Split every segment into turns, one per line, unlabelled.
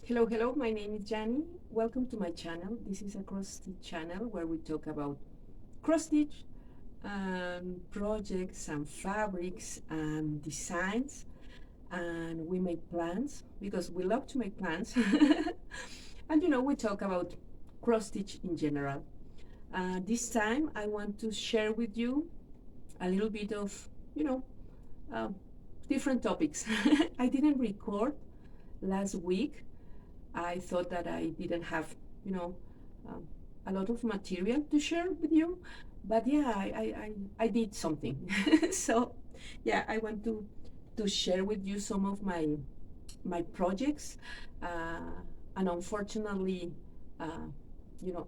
Hello, hello, my name is Jani. Welcome to my channel. This is a cross-stitch channel where we talk about cross-stitch and projects and fabrics and designs, and we make plans because we love to make plans. And we talk about cross-stitch in general. This time I want to share with you a little bit of, uh, different topics. I didn't record last week. I thought that I didn't have, you know, um, a lot of material to share with you, but yeah, I did something. So yeah, I want to share with you some of my projects, and unfortunately, uh,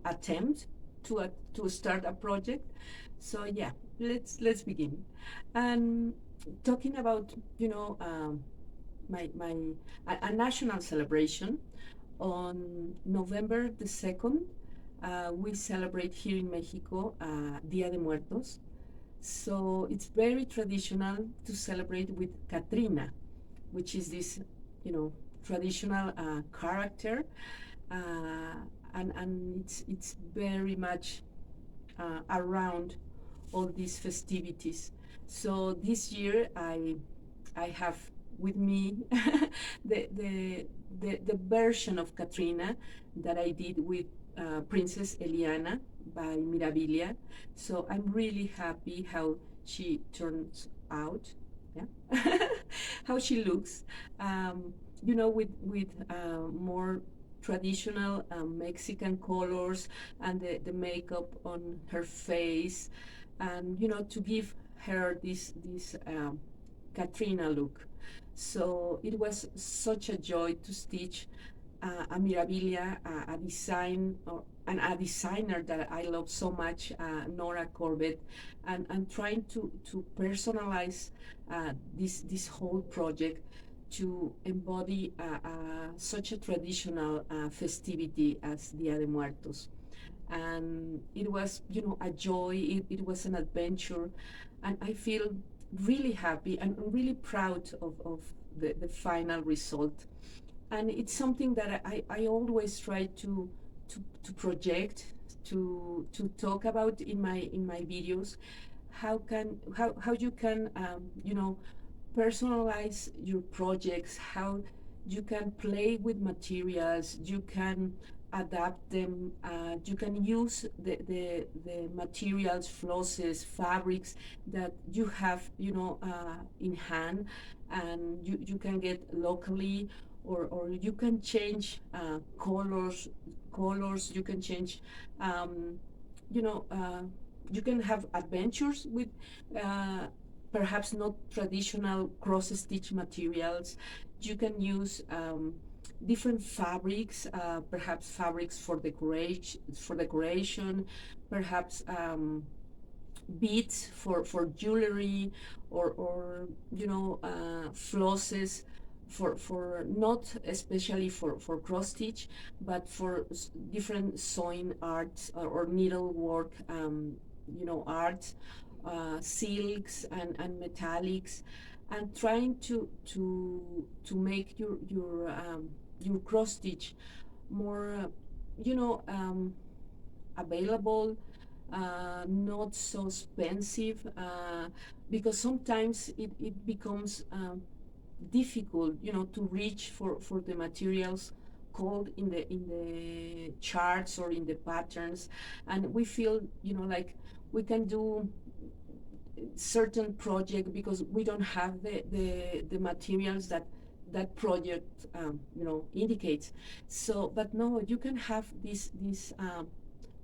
attempt to start a project. So yeah, let's begin. And talking about my a national celebration on November the 2nd, we celebrate here in Mexico Dia de Muertos. So it's very traditional to celebrate with Catrina, which is this, traditional character, uh, and it's very much around all these festivities. So this year I have with me the version of Catrina that I did with Princess Eliana by Mirabilia. So I'm really happy how she turns out. Yeah, how she looks. With more traditional Mexican colors and the makeup on her face, and to give her this Catrina look. So it was such a joy to stitch a Mirabilia, a design and a designer that I love so much, Nora Corbett, and trying to personalize this whole project to embody such a traditional festivity as Dia de Muertos. And it was, a joy. It was an adventure, and I feel really happy and really proud of the final result. And it's something that I always try to project, to talk about in my videos. How you can personalize your projects, how you can play with materials, you can adapt them, you can use the materials, flosses, fabrics that you have, in hand, and you can get locally, or you can change colors, you can change, you know, uh, you can have adventures with uh, perhaps not traditional cross-stitch materials. You can use different fabrics, perhaps fabrics for decoration, perhaps beads for jewelry, or flosses for not especially for cross stitch, but for different sewing arts, or needlework, arts, silks and metallics, and trying to make your cross stitch more, you know um, available, not so expensive, because sometimes it becomes difficult, to reach for the materials called in the charts or in the patterns, and we feel, like we can do certain project because we don't have the materials that project indicates. So, but no, you can have this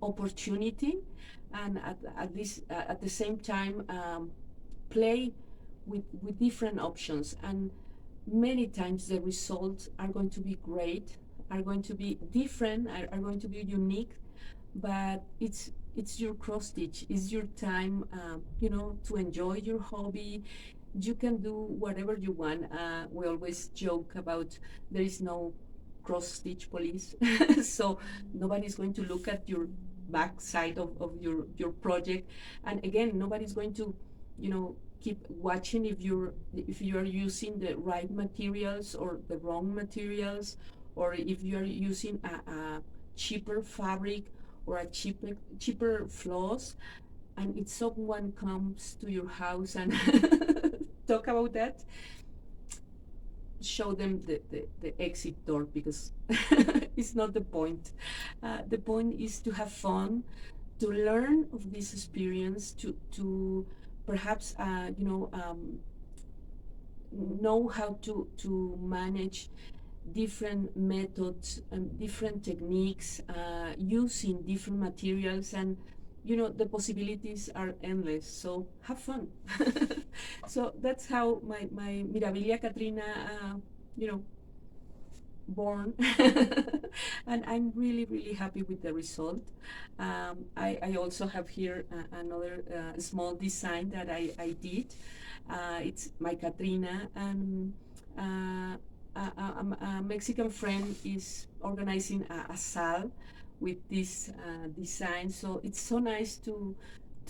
opportunity, and at the same time, play with different options, and many times the results are going to be great, are going to be different, are going to be unique, but it's your cross stitch, it's your time, to enjoy your hobby. You can do whatever you want. We always joke about there is no cross stitch police, so nobody's going to look at your back side of your project, and again, nobody's going to, keep watching if you're using the right materials or the wrong materials, or if you're using a cheaper fabric or a cheaper floss, and if someone comes to your house and talk about that, show them the exit door, because it's not the point. The point is to have fun, to learn of this experience, to perhaps know how to manage different methods and different techniques, using different materials, and the possibilities are endless, so have fun. So that's how my Mirabilia Catrina you know born. And I'm really really happy with the result. I also have here another small design that I did. It's my Catrina, and a Mexican friend is organizing a sal with this design. So it's so nice to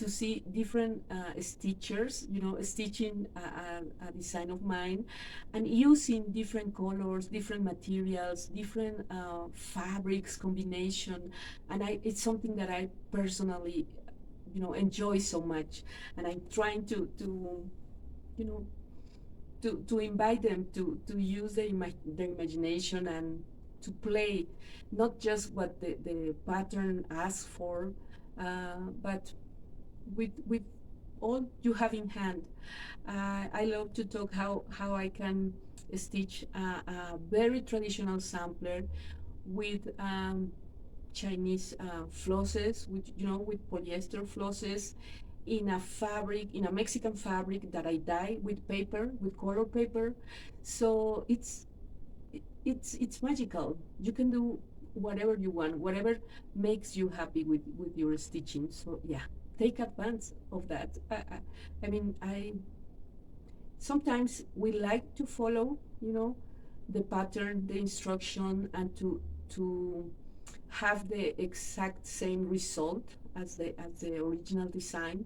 see different stitchers, stitching a design of mine, and using different colors, different materials, different fabrics combination. And it's something that I personally, enjoy so much. And I'm trying to you know, to invite them to use their imagination and to play, not just what the pattern asks for, but with all you have in hand. I love to talk how I can stitch a very traditional sampler with Chinese flosses, with polyester flosses, in a fabric, in a Mexican fabric that I dye with paper, with color paper. So it's magical. You can do whatever you want, whatever makes you happy with your stitching. So yeah, take advantage of that. I mean, I sometimes we like to follow, the pattern, the instruction, and to have the exact same result as the original design.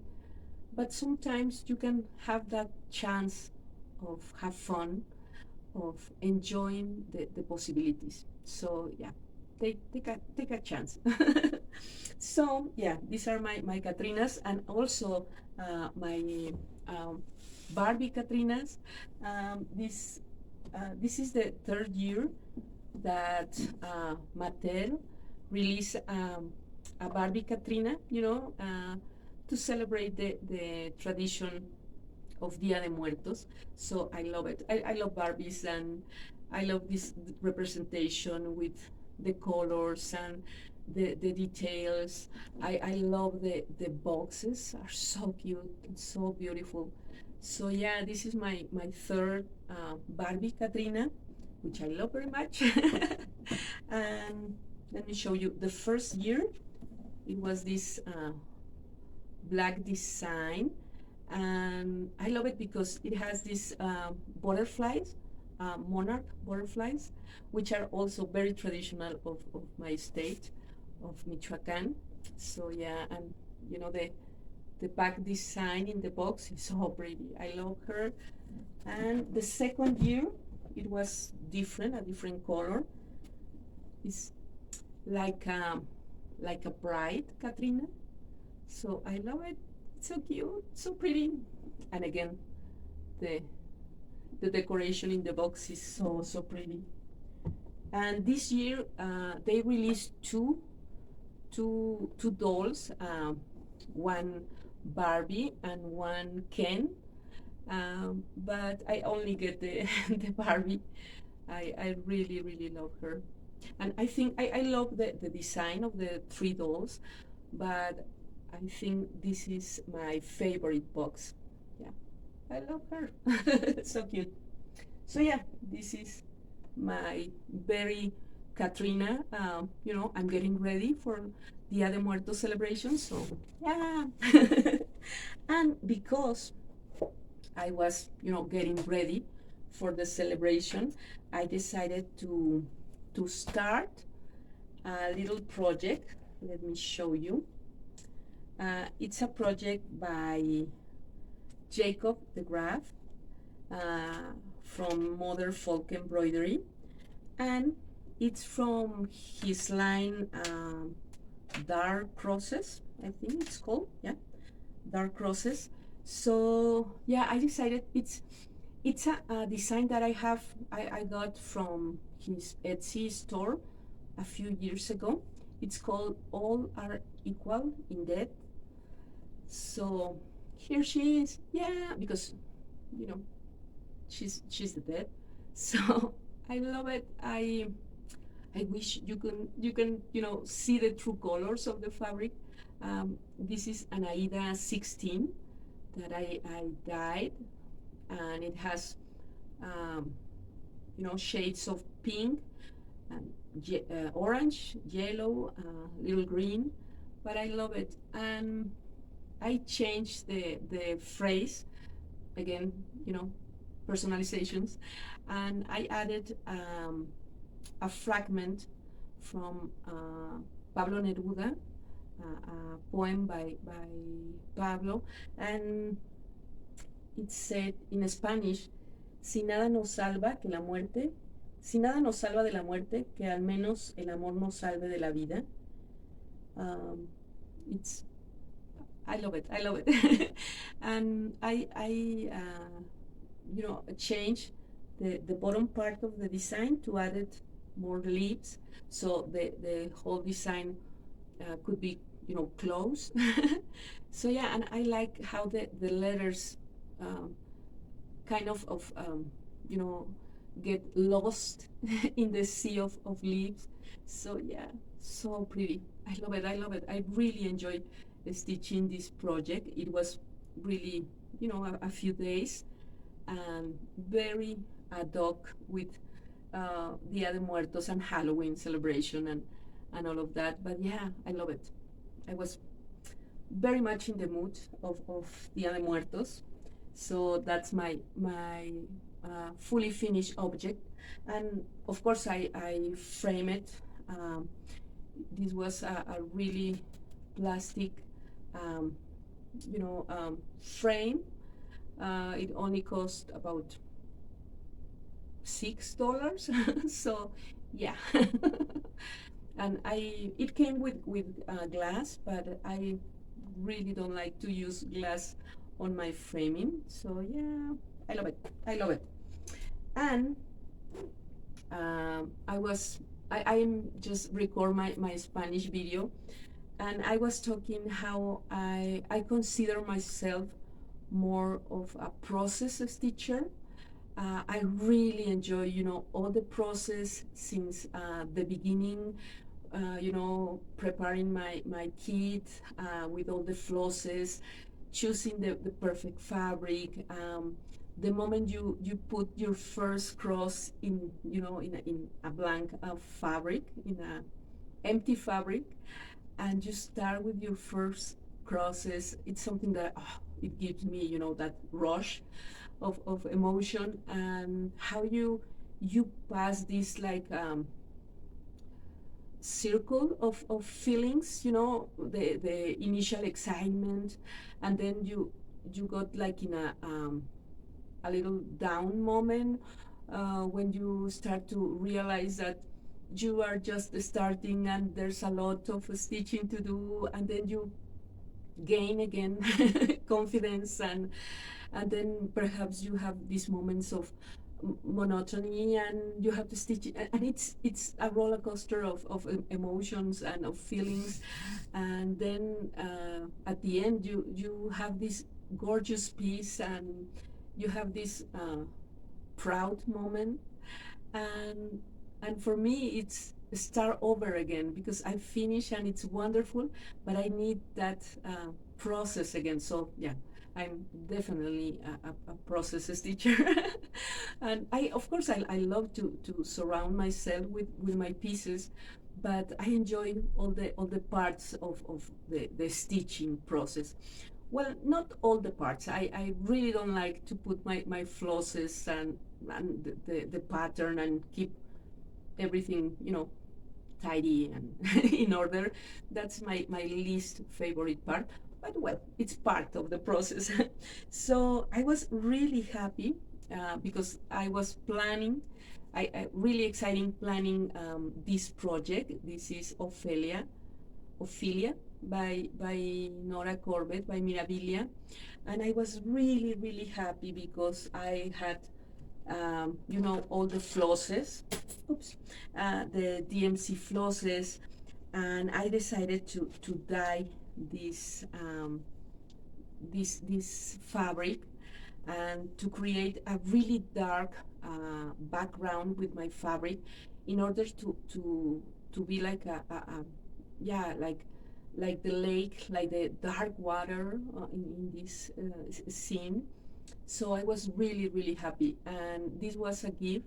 But sometimes you can have that chance of have fun, of enjoying the possibilities. So yeah, take a chance. So yeah, these are my Catrinas, and also my um, Barbie Catrinas. This is the third year that Mattel released a Barbie Catrina, to celebrate the tradition of Dia de Muertos. So I love it. I love Barbies, and I love this representation with the colors and the details. I love the boxes, are so cute and so beautiful. So yeah, this is my third Barbie Catrina, which I love very much. And let me show you the first year. It was this black design, and I love it because it has these butterflies, monarch butterflies, which are also very traditional of my state of Michoacan. So yeah, and the back design in the box is so pretty. I love her. And the second year, it was different, a different color. It's like a bride Catrina. So I love it. It's so cute, so pretty. And again, the the decoration in the box is so pretty. And this year they released two dolls, one Barbie and one Ken. But I only get the the Barbie. I really really love her, and I think I love the design of the three dolls, but I think this is my favorite box. Yeah, I love her. So cute. So yeah, this is my very Catrina. I'm getting ready for Dia de Muertos celebration. So yeah, and because I was, getting ready for the celebration, I decided to start a little project. Let me show you. It's a project by Jacob de Graaf from Mother Folk Embroidery, and It's from his line Dark Crosses, I think it's called. Yeah, Dark Crosses. So yeah, I decided it's a design that I got from his Etsy store a few years ago. It's called All Are Equal in Death. So here she is. Yeah, because you know she's the dead. So I love it. I wish you can see the true colors of the fabric. This is an Aida 16 that I dyed, and it has um, shades of pink and orange, yellow, little green, but I love it. And I changed the phrase again, you know, personalizations, and I added a fragment from Pablo Neruda, a poem by Pablo, and it said in Spanish, si nada nos salva que la muerte, si nada nos salva de la muerte, que al menos el amor nos salve de la vida. Um, it's I love it. I love it. And I change the bottom part of the design to add it more leaves, so the whole design could be closed. So yeah, and I like how the letters um, kind of you know get lost in the sea of leaves. So yeah, so pretty. I love it. I love it. I really enjoyed stitching this project. It was really a few days, and very ad hoc with Dia de Muertos and Halloween celebration and all of that. But yeah, I love it. I was very much in the mood of Dia de Muertos. So that's my fully finished object. And of course, I frame it. Um, this was a really plastic, um, frame. It only cost about $6. So yeah. And it came with glass, but I really don't like to use glass on my framing. So yeah, I love it. I love it. And I'm just record my Spanish video, and I was talking how I consider myself more of a process stitcher. I really enjoy, all the process since the beginning, preparing my kit with all the flosses, choosing the perfect fabric. The moment you put your first cross in a blank fabric, in a empty fabric, and you start with your first crosses, it's something that it gives me, that rush of emotion, and how you pass this like circle of feelings, the initial excitement, and then you got like in a little down moment when you start to realize that you are just starting and there's a lot of stitching to do, and then you gain again confidence, and then perhaps you have these moments of monotony, and you have to stitch it, and it's a roller coaster of emotions and of feelings. And then at the end you have this gorgeous piece, and you have this proud moment, and for me it's start over again, because I finish and it's wonderful, but I need that process again. So yeah, I'm definitely a process stitcher. And I, of course, I love to surround myself with my pieces, but I enjoy all the parts of the stitching process. Well, not all the parts. I really don't like to put my flosses and the pattern and keep everything, tidy and in order. That's my least favorite part. But well, it's part of the process. So I was really happy because I was planning, I really exciting planning this project. This is Ophelia by Nora Corbett by Mirabilia, and I was really really happy because I had all the flosses, oops, the DMC flosses, and I decided to dye this this fabric and to create a really dark background with my fabric in order to be like a yeah, like the lake, like the dark water in this scene. So I was really really happy, and this was a gift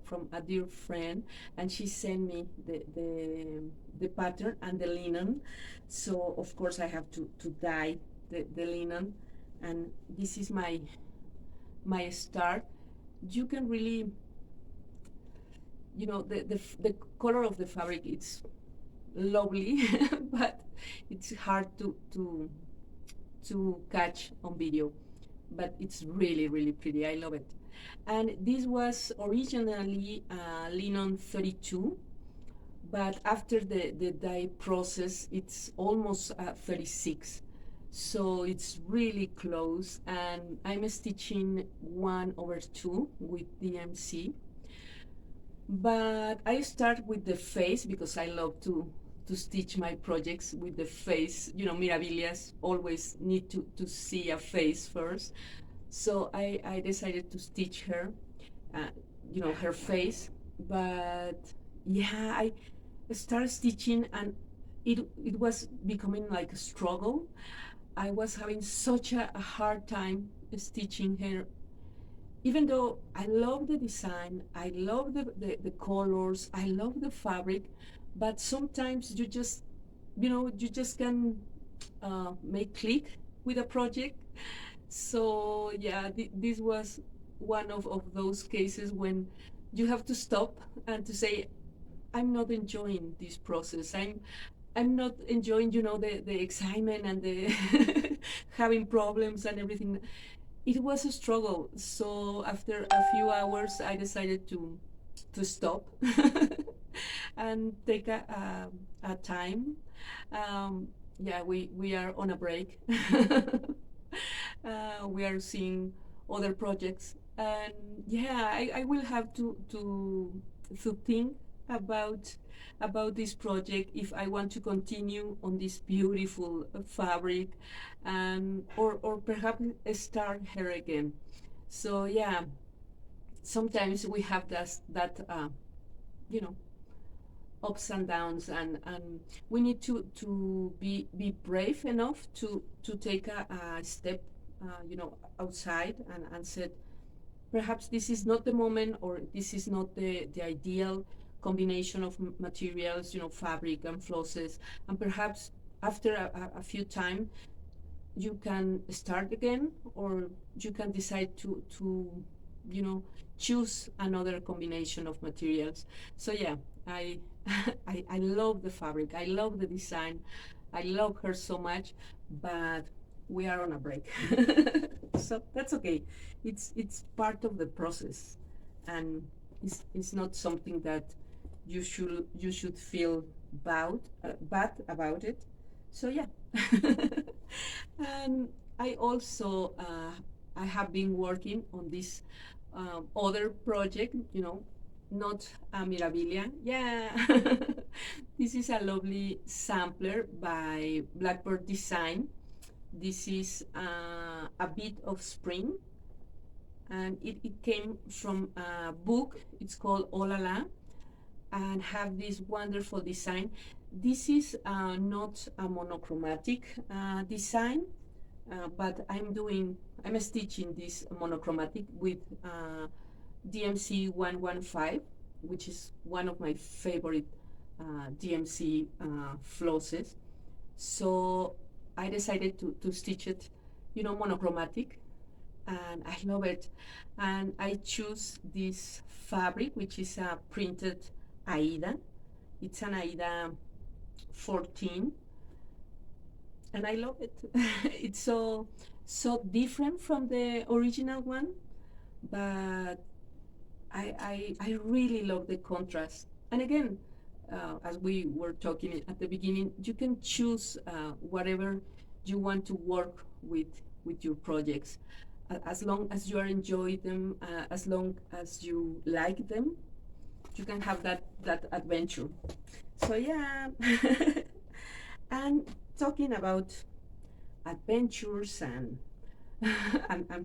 from a dear friend, and she sent me the pattern and the linen. So of course I have to dye the linen, and this is my start. You can really, the color of the fabric, it's lovely, but it's hard to catch on video. But it's really really pretty. I love it. And this was originally linen 32, but after the dye process, it's almost 36. So it's really close, and I'm stitching 1/2 with DMC. But I start with the face because I love to stitch my projects with the face. Mirabilias always need to see a face first. So I decided to stitch her, her face. But yeah, I started stitching, and it was becoming like a struggle. I was having such a hard time stitching her, even though I love the design, I love the colors, I love the fabric, but sometimes you just can make click with a project. So yeah, this was one of those cases when you have to stop and to say, I'm not enjoying this process. I'm not enjoying, the excitement and the having problems and everything. It was a struggle. So after a few hours, I decided to stop and take a time. Yeah, we are on a break. We are seeing other projects, and yeah, I will have to think about about this project if I want to continue on this beautiful fabric, and or perhaps start her again. So yeah, sometimes we have that you know ups and downs, and we need to be brave enough to take a step, outside, and said, perhaps this is not the moment, or this is not the ideal combination of materials, fabric and flosses, and perhaps after a few time you can start again, or you can decide to you know choose another combination of materials. So yeah, I I love the fabric, I love the design, I love her so much, but we are on a break. So that's okay. It's part of the process, and it's not something that you should feel bad about it. So yeah. And I also I have been working on this other project, not a Mirabilia. Yeah. This is a lovely sampler by Blackbird Design. This is a bit of spring, and it came from a book. It's called Oh La La, and have this wonderful design. This is not a monochromatic design, but I'm stitching this monochromatic with DMC 115, which is one of my favorite DMC flosses. So I decided to stitch it, monochromatic, and I love it. And I choose this fabric, which is a printed Aida. It's an Aida 14, and I love it. It's so different from the original one, but I really love the contrast. And again, as we were talking at the beginning, you can choose whatever you want to work with your projects, as long as you are enjoy them, as long as you like them, you can have that adventure. So yeah, and talking about adventures and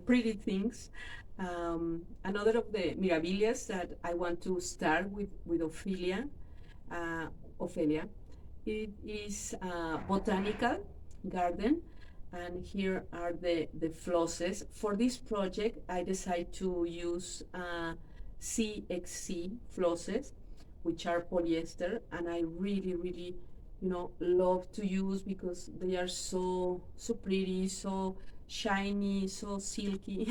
pretty things. Another of the Mirabilias that I want to start with uh, Ophelia, it is Botanical Garden, and here are the flosses. For this project, I decided to use CXC flosses, which are polyester, and I really, really, love to use because they are so pretty, so shiny, so silky,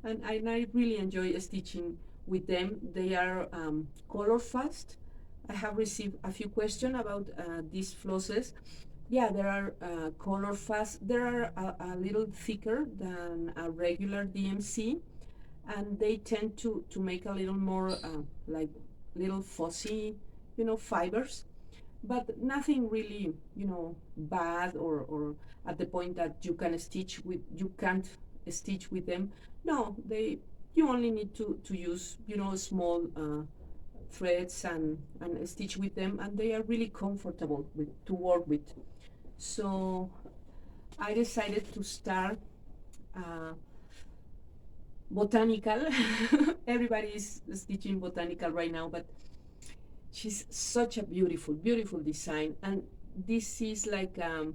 and I really enjoy stitching with them. They are color fast. I have received a few questions about these flosses. Yeah, there are color fast. They are a little thicker than a regular DMC, and they tend to make a little more like little fuzzy, fibers, but nothing really, bad or at the point that you can't stitch with them. No, you only need to use, small threads and stitch with them, and they are really comfortable to work with. So I decided to start uh, botanical. Everybody is stitching botanical right now, but she's such a beautiful design. And this is like a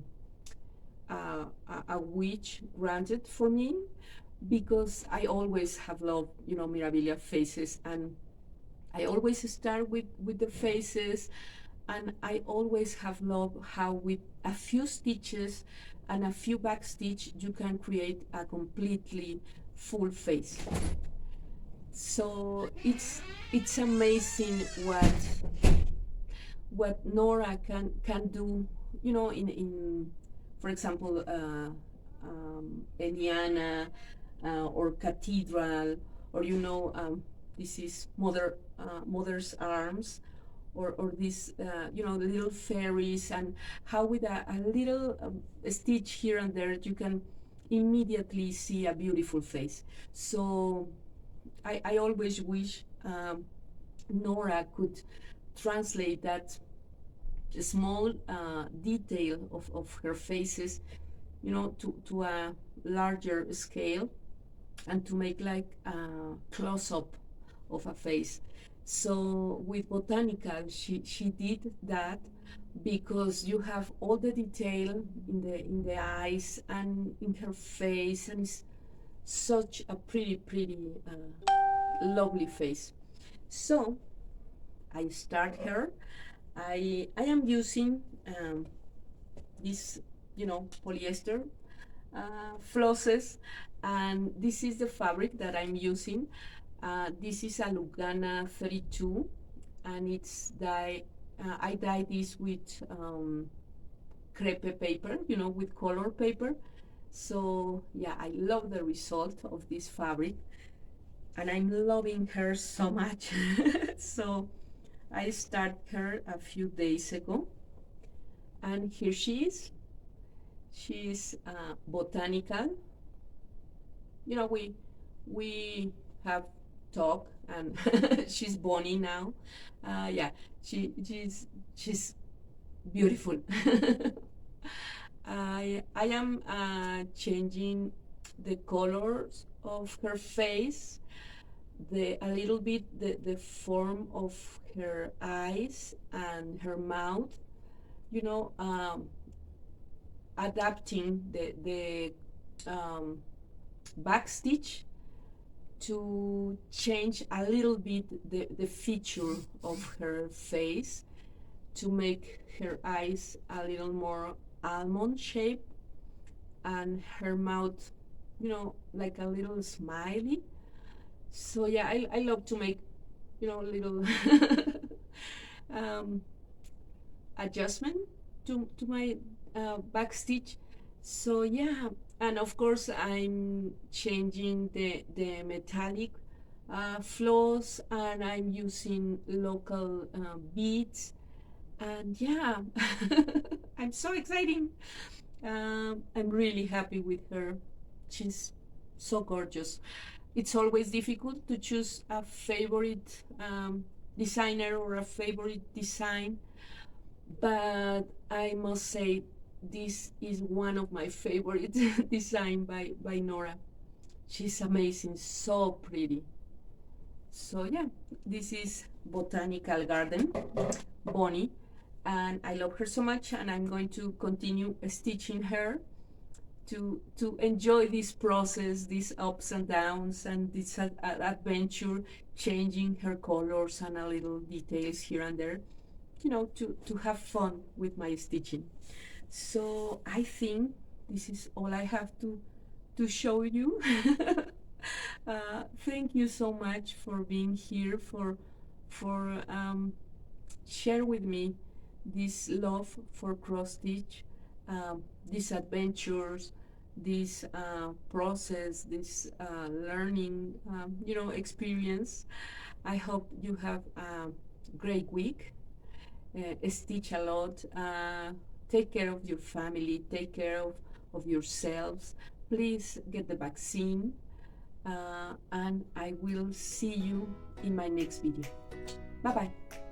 wish granted for me because I always have loved, Mirabilia faces, and I always start with the faces, and I always have loved how with a few stitches and a few back stitch you can create a completely full face. So it's amazing what Nora can do, in for example, Eliana or Cathedral, or this is Mother's Arms, or these little fairies, and how with a little stitch here and there you can immediately see a beautiful face. So I always wish Nora could translate that small detail of her faces, to a larger scale, and to make like a close up of a face. So with Botanical, she did that because you have all the detail in the eyes and in her face, and it's such a pretty lovely face. So I start her. I am using this, polyester flosses, and this is the fabric that I'm using. This is a Lugana 32, and it's dye. I dye this with crepe paper, with color paper. So yeah, I love the result of this fabric, and I'm loving her so much. So I started her a few days ago, and here she is. She's botanical. We have talked, and she's Bonnie now. Yeah, she's beautiful. I am changing the colors of her face, a little bit the form of her eyes and her mouth. You know, adapting the back stitch to change a little bit the feature of her face, to make her eyes a little more almond shape, and her mouth, like a little smiley. So yeah, I love to make, little um, adjustment to my back stitch. So yeah, And of course, I'm changing the metallic floss, and I'm using local beads. And yeah, I'm so excited. I'm really happy with her. She's so gorgeous. It's always difficult to choose a favorite designer or a favorite design, but I must say this is one of my favorite design by Nora. She's amazing, so pretty. So yeah, this is Botanical Garden, Bonnie, and I love her so much, and I'm going to continue stitching her to enjoy this process, these ups and downs, and this adventure, changing her colors and a little details here and there, to have fun with my stitching. So I think this is all I have to show you. Thank you so much for being here, for share with me this love for cross stitch, these adventures, this process, this learning, experience. I hope you have a great week. Stitch a lot. Take care of your family. Take care of yourselves. Please get the vaccine. And I will see you in my next video. Bye bye.